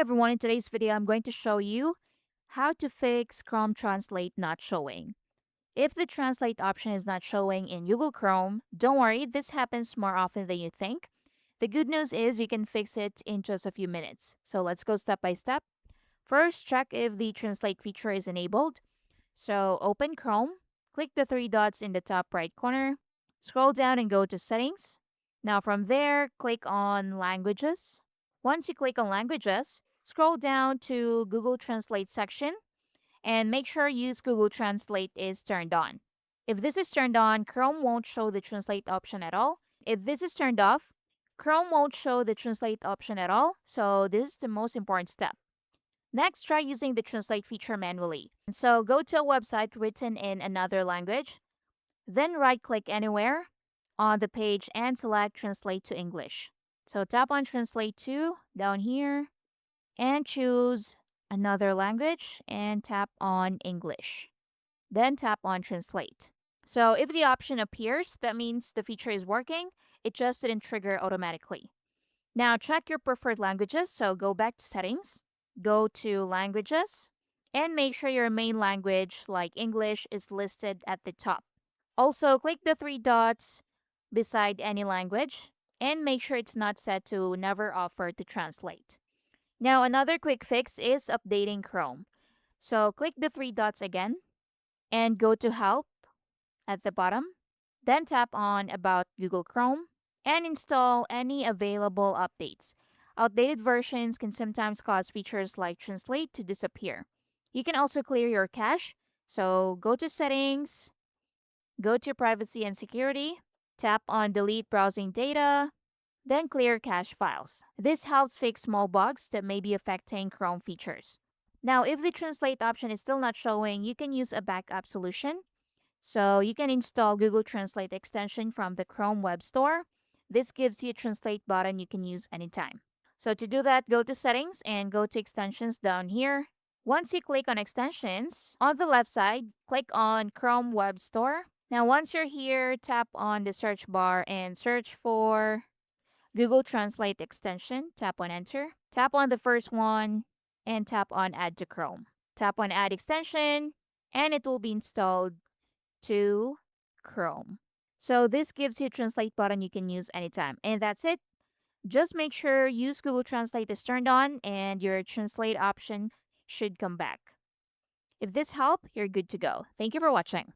everyone, in today's video I'm going to show you how to fix Chrome Translate not showing. If the translate option is not showing in Google Chrome, don't worry, this happens more often than you think. The good news is you can fix it in just a few minutes. So let's go step by step. First, check if the translate feature is enabled. So open Chrome, click the three dots in the top right corner, scroll down and go to settings. Now from there, click on languages. Once you click on languages, scroll down to Google Translate section and make sure use Google Translate is turned on. If this is turned on, Chrome won't show the translate option at all. If this is turned off, Chrome won't show the translate option at all. So this is the most important step. Next, try using the translate feature manually. So go to a website written in another language, then right-click anywhere on the page and select Translate to English. So tap on Translate to down here and choose another language and tap on English. Then tap on Translate. So if the option appears, that means the feature is working. It just didn't trigger automatically. Now check your preferred languages. So go back to settings, go to languages, and make sure your main language like English is listed at the top. Also, click the three dots beside any language and make sure it's not set to never offer to translate. Now, another quick fix is updating Chrome. So, click the three dots again and go to Help at the bottom. Then tap on About Google Chrome and install any available updates. Outdated versions can sometimes cause features like Translate to disappear. You can also clear your cache. So, go to Settings, go to Privacy and Security, tap on Delete Browsing Data, then clear cache files. This helps fix small bugs that may be affecting Chrome features. Now, if the translate option is still not showing, you can use a backup solution. So you can install Google Translate extension from the Chrome Web Store. This gives you a translate button you can use anytime. So to do that, go to settings and go to extensions down here. Once you click on extensions, on the left side, click on Chrome Web Store. Now, once you're here, tap on the search bar and search for Google Translate extension, tap on enter, tap on the first one, and tap on add to Chrome. Tap on add extension, and it will be installed to Chrome. So this gives you a translate button you can use anytime. And that's it. Just make sure use Google Translate is turned on and your translate option should come back. If this helped, you're good to go. Thank you for watching.